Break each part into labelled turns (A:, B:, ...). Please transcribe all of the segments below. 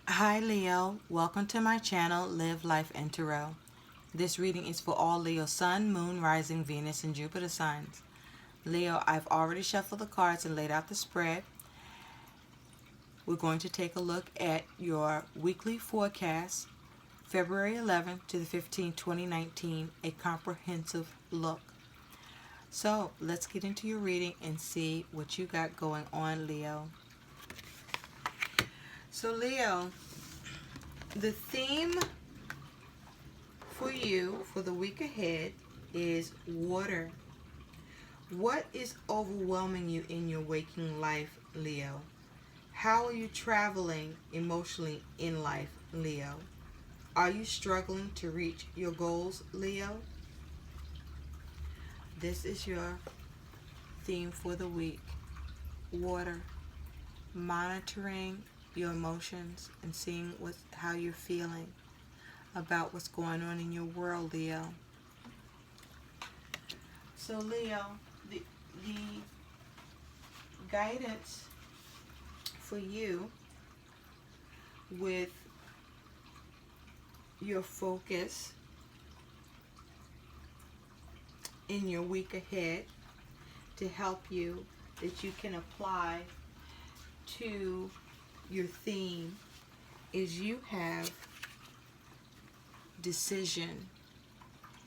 A: Hi Leo, welcome to my channel Live Life and Tarot. This reading is for all Leo Sun, Moon, Rising, Venus, and Jupiter signs. Leo, I've already shuffled the cards and laid out the spread. We're going to take a look at your weekly forecast, February 11th to the 15th, 2019, a comprehensive look. So let's get into your reading and see what you got going on, Leo. So Leo, the theme for you for the week ahead is water. What is overwhelming you in your waking life, Leo? How are you traveling emotionally in life, Leo? Are you struggling to reach your goals, Leo? This is your theme for the week. Water. Monitoring your emotions and seeing how you're feeling about what's going on in your world, Leo. So Leo, the guidance for you with your focus in your week ahead to help you that you can apply to your theme is you have decision.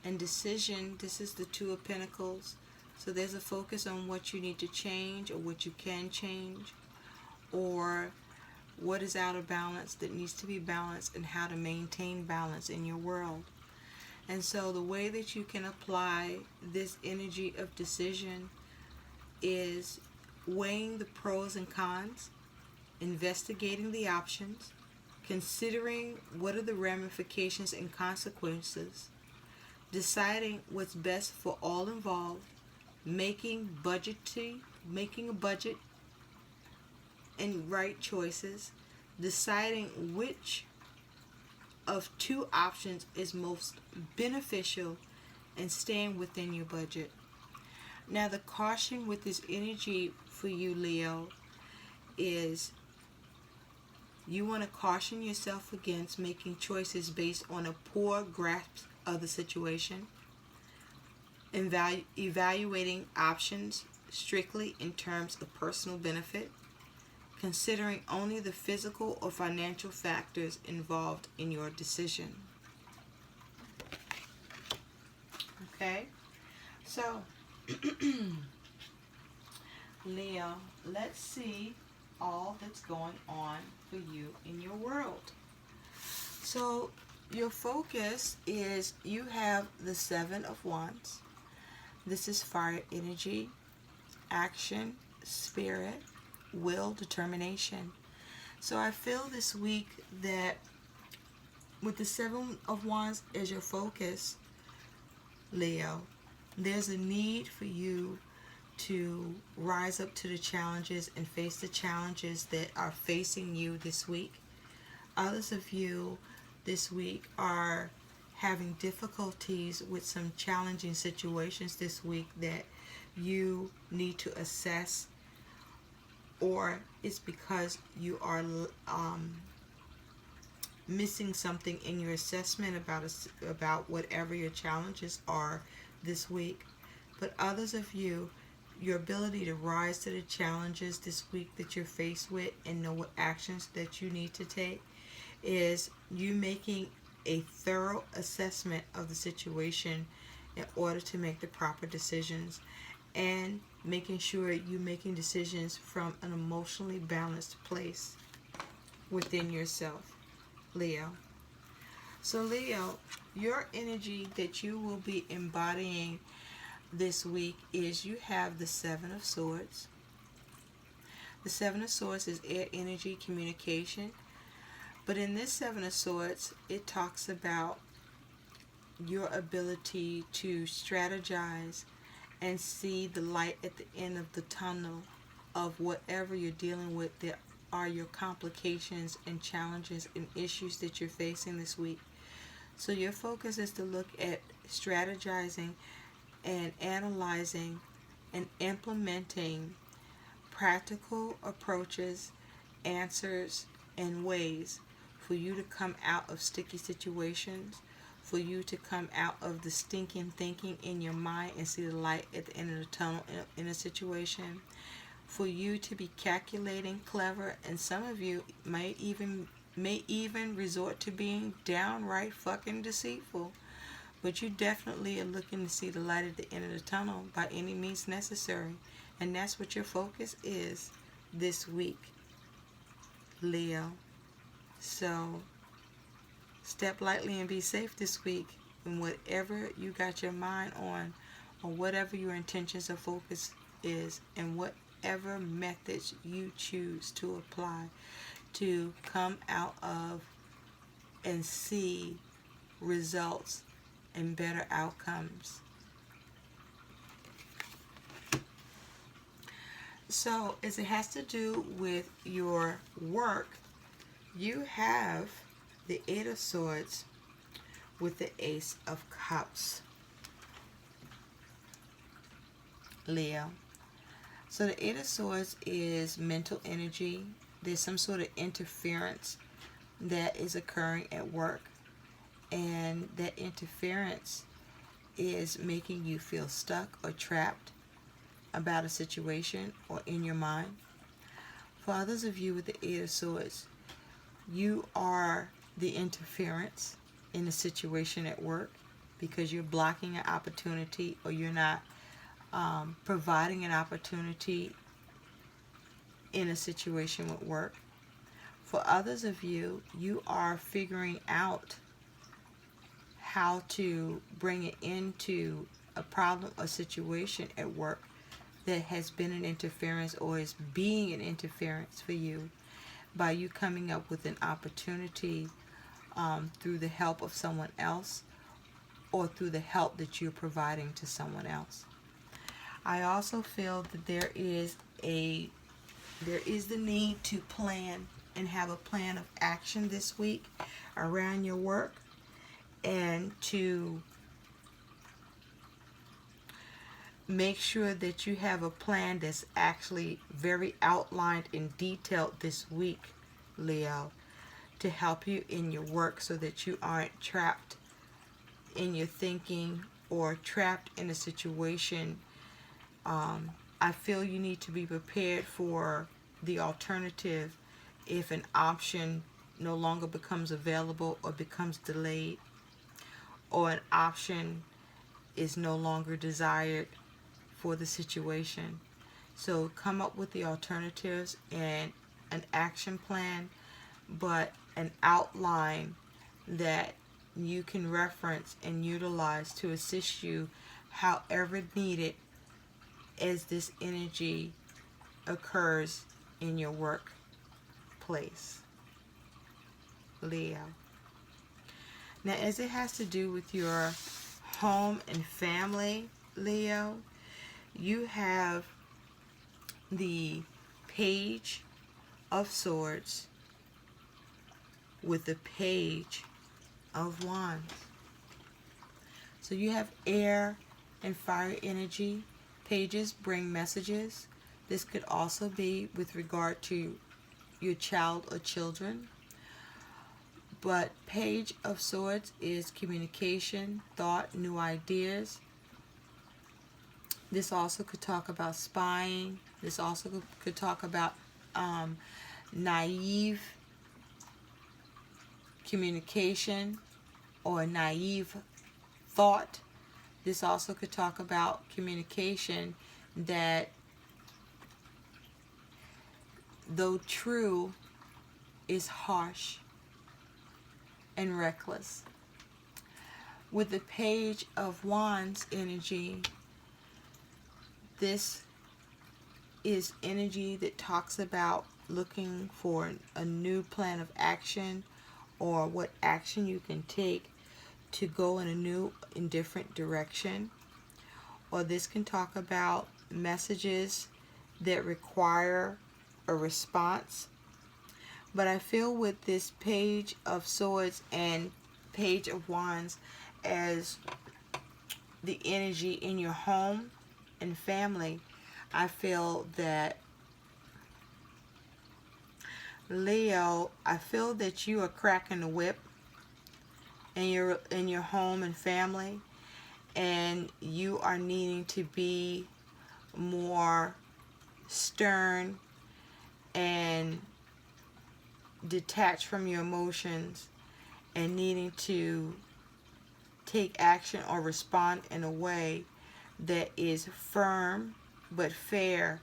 A: And decision, this is the Two of Pentacles. So there's a focus on what you need to change or what you can change, or what is out of balance that needs to be balanced, and how to maintain balance in your world. And so the way that you can apply this energy of decision is weighing the pros and cons, investigating the options, considering what are the ramifications and consequences, deciding what's best for all involved, making a budget and right choices, deciding which of two options is most beneficial, and staying within your budget. Now the caution with this energy for you, Leo, is you want to caution yourself against making choices based on a poor grasp of the situation, evaluating options strictly in terms of personal benefit, considering only the physical or financial factors involved in your decision. Okay? So, Leo, let's see all that's going on for you in your world. So, your focus is you have the Seven of Wands. This is fire energy, action, spirit, will, determination. So I feel this week that with the Seven of Wands as your focus, Leo, there's a need for you to rise up to the challenges and face the challenges that are facing you this week. Others of you this week are having difficulties with some challenging situations this week that you need to assess, or it's because you are missing something in your assessment about whatever your challenges are this week. But others of you, your ability to rise to the challenges this week that you're faced with and know what actions that you need to take is you making a thorough assessment of the situation in order to make the proper decisions, and making sure you're making decisions from an emotionally balanced place within yourself, Leo. So Leo, your energy that you will be embodying this week is you have the Seven of Swords. The Seven of Swords is air energy, communication. But in this Seven of Swords, it talks about your ability to strategize and see the light at the end of the tunnel of whatever you're dealing with. There are your complications and challenges and issues that you're facing this week. So your focus is to look at strategizing and analyzing and implementing practical approaches, answers, and ways for you to come out of sticky situations, for you to come out of the stinking thinking in your mind and see the light at the end of the tunnel in a situation, for you to be calculating, clever, and some of you may even resort to being downright fucking deceitful. But you definitely are looking to see the light at the end of the tunnel by any means necessary. And that's what your focus is this week, Leo. So step lightly and be safe this week in whatever you got your mind on, or whatever your intentions or focus is, and whatever methods you choose to apply to come out of and see results and better outcomes. So as it has to do with your work, you have the Eight of Swords with the Ace of Cups, Leo. So the Eight of Swords is mental energy. There's some sort of interference that is occurring at work, and that interference is making you feel stuck or trapped about a situation or in your mind. For others of you with the Eight of Swords, you are the interference in a situation at work because you're blocking an opportunity, or you're not providing an opportunity in a situation with work. For others of you, you are figuring out how to bring it into a problem or situation at work that has been an interference or is being an interference for you, by you coming up with an opportunity through the help of someone else, or through the help that you're providing to someone else. I also feel that there is the need to plan and have a plan of action this week around your work, and to make sure that you have a plan that's actually very outlined and detailed this week, Leo, to help you in your work so that you aren't trapped in your thinking or trapped in a situation. I feel you need to be prepared for the alternative if an option no longer becomes available or becomes delayed, or an option is no longer desired for the situation. So come up with the alternatives and an action plan, but an outline that you can reference and utilize to assist you however needed as this energy occurs in your workplace, Leo. Now, as it has to do with your home and family, Leo, you have the Page of Swords with the Page of Wands. So you have air and fire energy. Pages bring messages. This could also be with regard to your child or children. But Page of Swords is communication, thought, new ideas. This also could talk about spying. This also could talk about naive communication or naive thought. This also could talk about communication that, though true, is harsh and reckless. With the Page of Wands energy, this is energy that talks about looking for a new plan of action, or what action you can take to go in a new and different direction. Or this can talk about messages that require a response. But I feel with this Page of Swords and Page of Wands as the energy in your home and family, I feel that Leo, I feel that you are cracking the whip in your home and family, and you are needing to be more stern and detached from your emotions, and needing to take action or respond in a way that is firm but fair,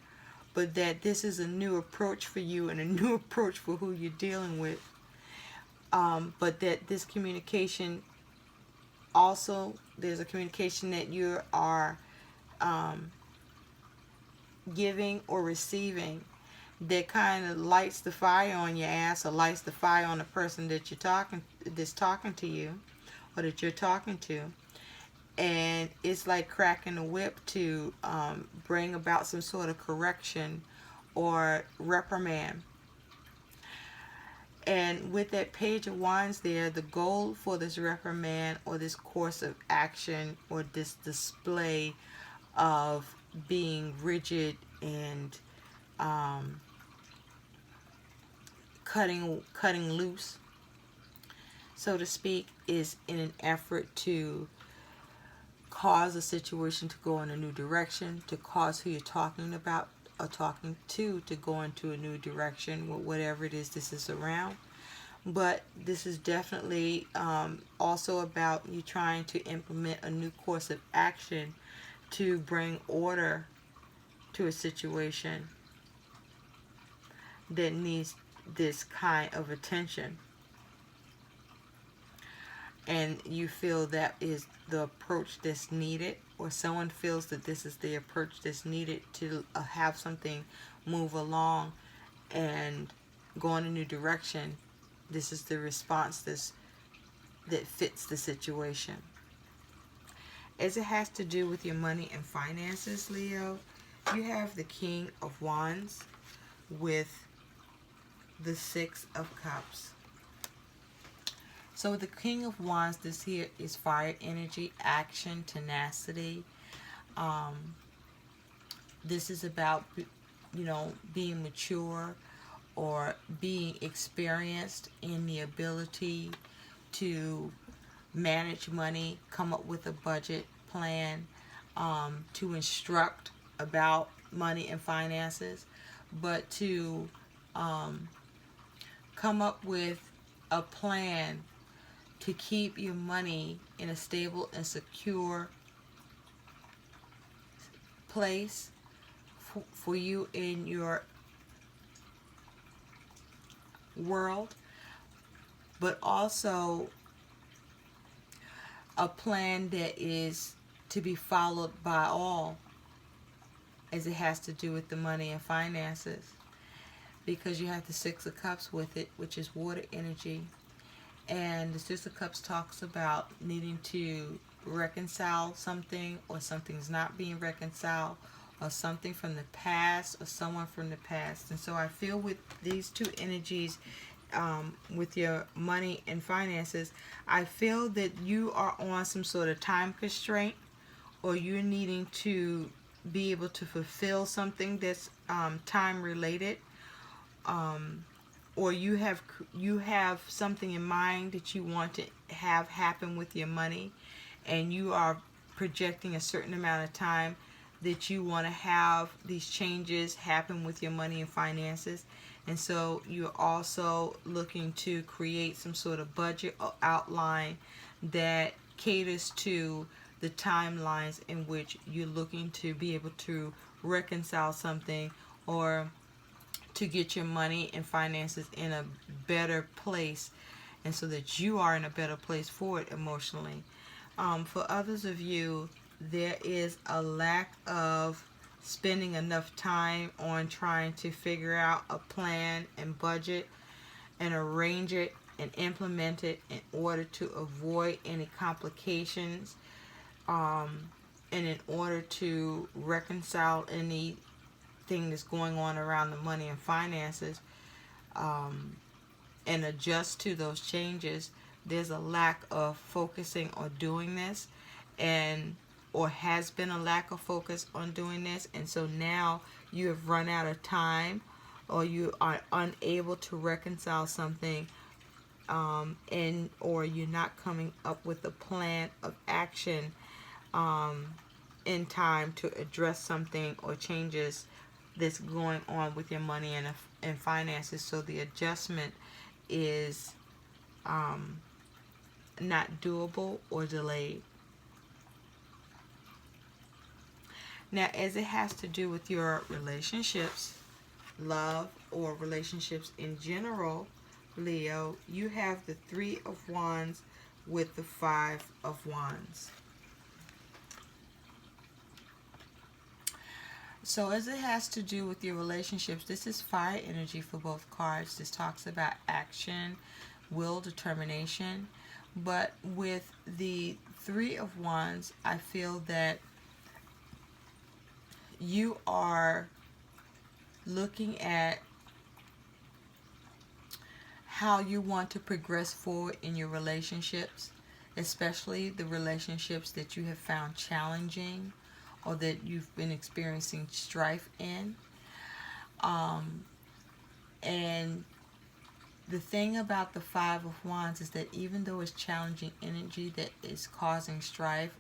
A: but that this is a new approach for you and a new approach for who you're dealing with. But that this communication also, there's a communication that you are giving or receiving that kind of lights the fire on your ass, or lights the fire on the person that that's talking to you, or that you're talking to. And it's like cracking the whip to bring about some sort of correction or reprimand. And with that Page of Wands there, the goal for this reprimand or this course of action or this display of being rigid and cutting loose, so to speak, is in an effort to cause a situation to go in a new direction, to cause who you're talking about or talking to go into a new direction with whatever it is this is around. But this is definitely also about you trying to implement a new course of action to bring order to a situation that needs this kind of attention. And you feel that is the approach that's needed, or someone feels that this is the approach that's needed to have something move along and go in a new direction. This is the response that fits the situation. As it has to do with your money and finances, Leo, you have the King of Wands with the Six of Cups. So the King of Wands, this here is fire energy, action, tenacity. This is about, being mature or being experienced in the ability to manage money, come up with a budget plan, to instruct about money and finances, but to come up with a plan to keep your money in a stable and secure place for you in your world, but also a plan that is to be followed by all as it has to do with the money and finances, because you have the Six of Cups with it, which is water energy. And the Six of Cups talks about needing to reconcile something, or something's not being reconciled, or something from the past, or someone from the past. And so I feel with these two energies, with your money and finances, I feel that you are on some sort of time constraint, or you're needing to be able to fulfill something that's time related. Or you have something in mind that you want to have happen with your money, and you are projecting a certain amount of time that you want to have these changes happen with your money and finances. And so you're also looking to create some sort of budget or outline that caters to the timelines in which you're looking to be able to reconcile something, or to get your money and finances in a better place, and so that you are in a better place for it emotionally. For others of you, there is a lack of spending enough time on trying to figure out a plan and budget and arrange it and implement it in order to avoid any complications, and in order to reconcile any thing that's going on around the money and finances, and adjust to those changes. There's a lack of focusing on doing this, and or has been a lack of focus on doing this, and so now you have run out of time, or you are unable to reconcile something, and or you're not coming up with a plan of action in time to address something or changes that's going on with your money and finances. So the adjustment is not doable or delayed. Now, as it has to do with your relationships, love, or relationships in general, Leo, you have the Three of Wands with the Five of Wands. So as it has to do with your relationships, this is fire energy for both cards. This talks about action, will, determination. But with the Three of Wands, I feel that you are looking at how you want to progress forward in your relationships, especially the relationships that you have found challenging or that you've been experiencing strife in. And the thing about the Five of Wands is that even though it's challenging energy that is causing strife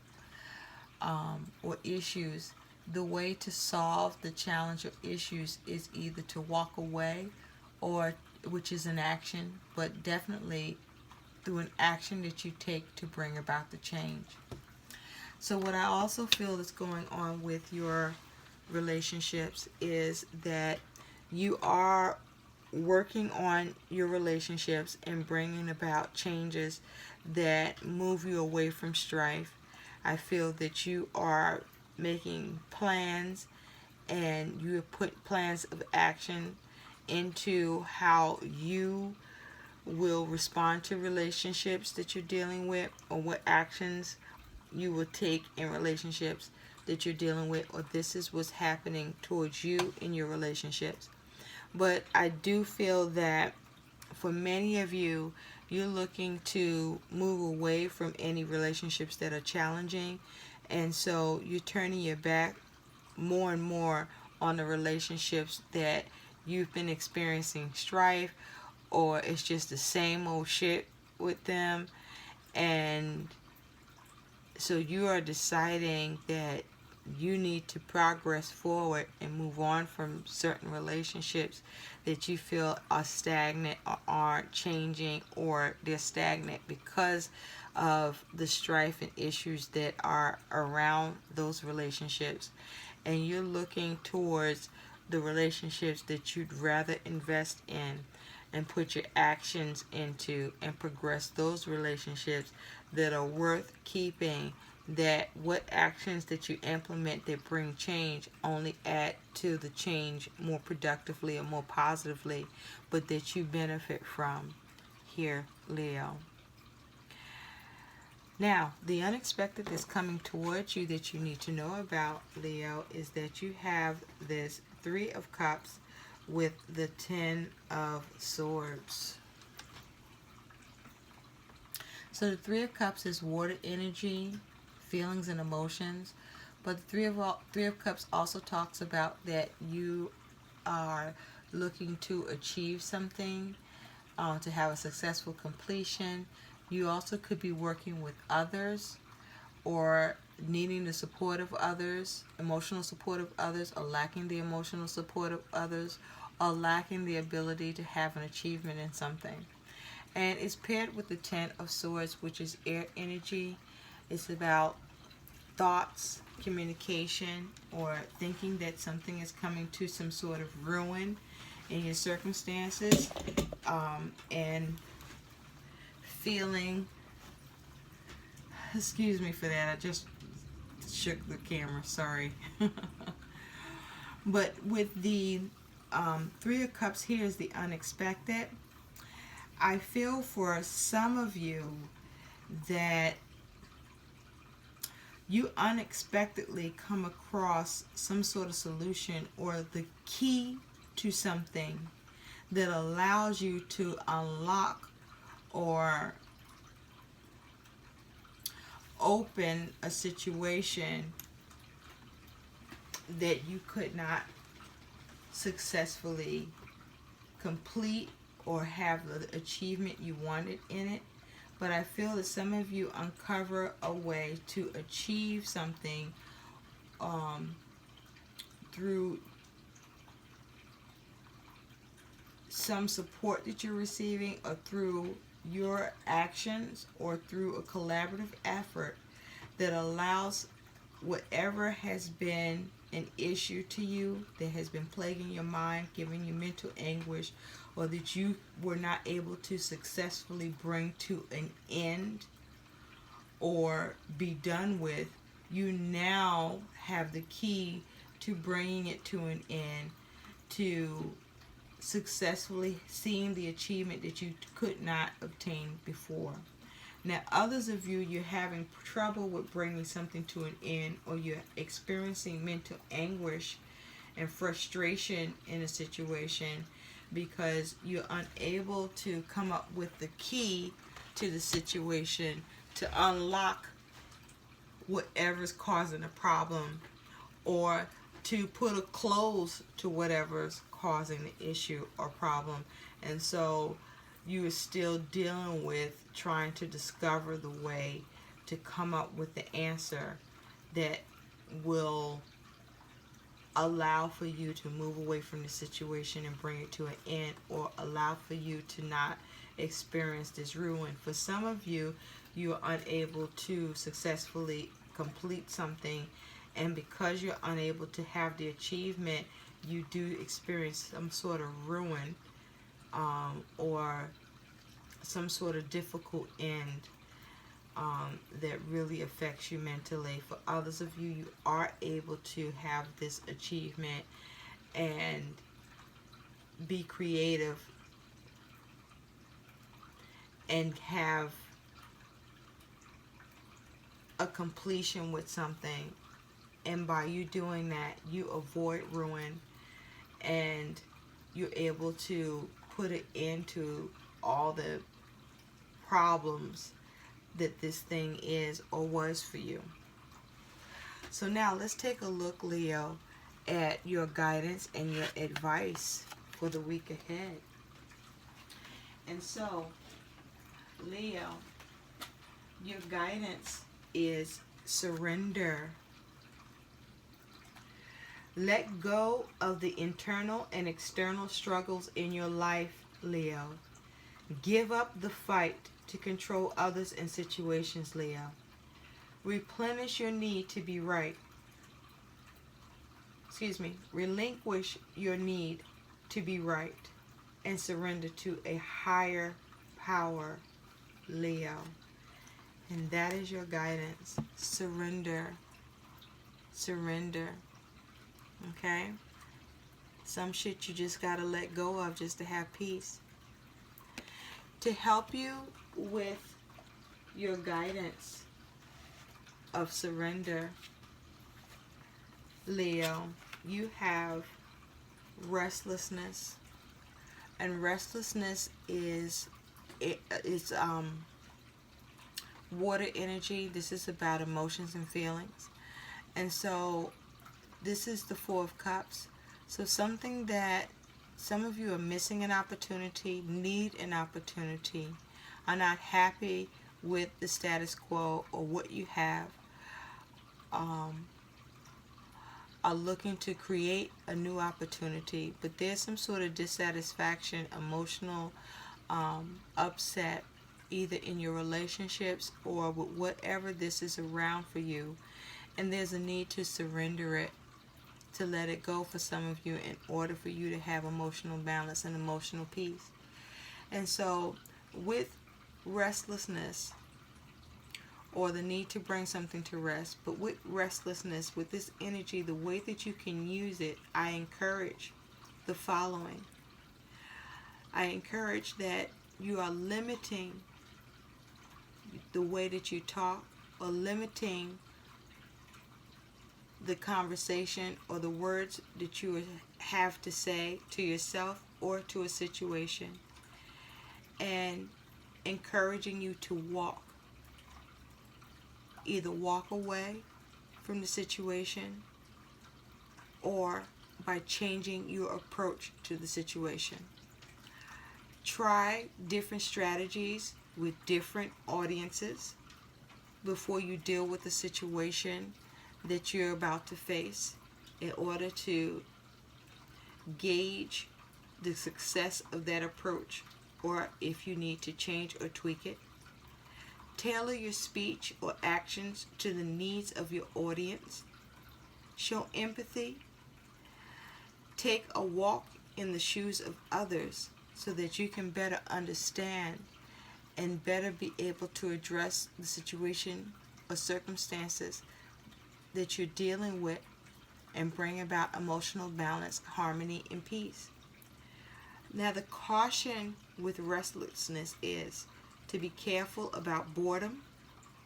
A: or issues, the way to solve the challenge or issues is either to walk away, or which is an action, but definitely through an action that you take to bring about the change. So what I also feel is going on with your relationships is that you are working on your relationships and bringing about changes that move you away from strife. I feel that you are making plans, and you have put plans of action into how you will respond to relationships that you're dealing with, or what actions you will take in relationships that you're dealing with, or this is what's happening towards you in your relationships. But I do feel that for many of you, you're looking to move away from any relationships that are challenging, and so you're turning your back more and more on the relationships that you've been experiencing strife, or it's just the same old shit with them. And so you are deciding that you need to progress forward and move on from certain relationships that you feel are stagnant or aren't changing, or they're stagnant because of the strife and issues that are around those relationships. And you're looking towards the relationships that you'd rather invest in and put your actions into and progress those relationships that are worth keeping, that what actions that you implement that bring change only add to the change more productively or more positively, but that you benefit from here, Leo. Now, the unexpected that's coming towards you that you need to know about, Leo, is that you have this Three of Cups with the Ten of Swords. So the Three of Cups is water energy, feelings and emotions, but the Three of Cups also talks about that you are looking to achieve something, to have a successful completion. You also could be working with others, or needing the support of others, emotional support of others, or lacking the emotional support of others, or lacking the ability to have an achievement in something. And it's paired with the Ten of Swords, which is air energy. It's about thoughts, communication, or thinking that something is coming to some sort of ruin in your circumstances, and feeling, excuse me for that, I just shook the camera, sorry. But with the Three of Cups here is the unexpected. I feel for some of you that you unexpectedly come across some sort of solution or the key to something that allows you to unlock or open a situation that you could not successfully complete or have the achievement you wanted in it. But I feel that some of you uncover a way to achieve something through some support that you're receiving, or through your actions, or through a collaborative effort that allows whatever has been an issue to you, that has been plaguing your mind, giving you mental anguish, or that you were not able to successfully bring to an end or be done with. You now have the key to bringing it to an end, to successfully seeing the achievement that you could not obtain before. Now, others of you, you're having trouble with bringing something to an end, or you're experiencing mental anguish and frustration in a situation because you're unable to come up with the key to the situation to unlock whatever's causing a problem, or to put a close to whatever's causing the issue or problem. And so you are still dealing with trying to discover the way to come up with the answer that will allow for you to move away from the situation and bring it to an end, or allow for you to not experience this ruin. For some of you, you are unable to successfully complete something, and because you're unable to have the achievement, you do experience some sort of ruin, or some sort of difficult end that really affects you mentally. For others of you, you are able to have this achievement and be creative and have a completion with something. And by you doing that, you avoid ruin, and you're able to put it into all the problems that this thing is or was for you. So now let's take a look, Leo, at your guidance and your advice for the week ahead. And so, Leo, your guidance is surrender. Let go of the internal and external struggles in your life, Leo. Give up the fight to control others and situations, Leo. Replenish your need to be right. Relinquish your need to be right and surrender to a higher power, Leo. And that is your guidance. Surrender. Surrender. Okay? Some shit you just gotta let go of just to have peace. To help you with your guidance of surrender, Leo, you have restlessness. And restlessness is water energy. This is about emotions and feelings. And so this is the Four of Cups. So something that some of you are missing an opportunity, need an opportunity, are not happy with the status quo or what you have, are looking to create a new opportunity, but there's some sort of dissatisfaction, emotional upset, either in your relationships or with whatever this is around for you, and there's a need to surrender it, to let it go for some of you in order for you to have emotional balance and emotional peace. And so with restlessness, or the need to bring something to rest, but with restlessness, with this energy, the way that you can use it, I encourage the following. I encourage that you are limiting the way that you talk, or limiting the conversation or the words that you have to say to yourself or to a situation, and encouraging you to either walk away from the situation, or by changing your approach to the situation. Try different strategies with different audiences before you deal with the situation that you're about to face in order to gauge the success of that approach, or if you need to change or tweak it. Tailor your speech or actions to the needs of your audience. Show empathy. Take a walk in the shoes of others so that you can better understand and better be able to address the situation or circumstances that you're dealing with and bring about emotional balance, harmony, and peace. Now, the caution with restlessness is to be careful about boredom,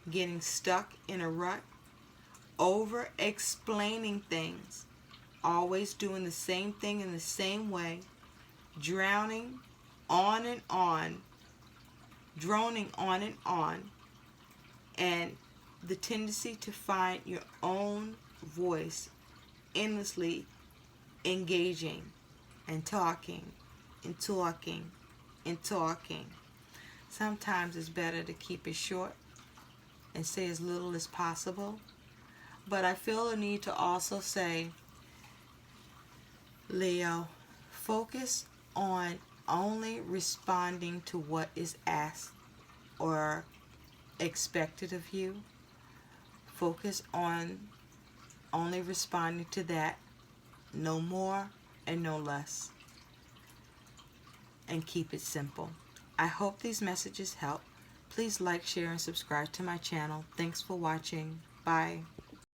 A: getting stuck in a rut, over explaining things, always doing the same thing in the same way, drowning on and on, droning on and the tendency to find your own voice endlessly engaging and talking and talking and talking. Sometimes it's better to keep it short and say as little as possible. But I feel a need to also say, Leo, focus on only responding to what is asked or expected of you. Focus on only responding to that, no more and no less. And keep it simple. I hope these messages help. Please like, share, and subscribe to my channel. Thanks for watching. Bye.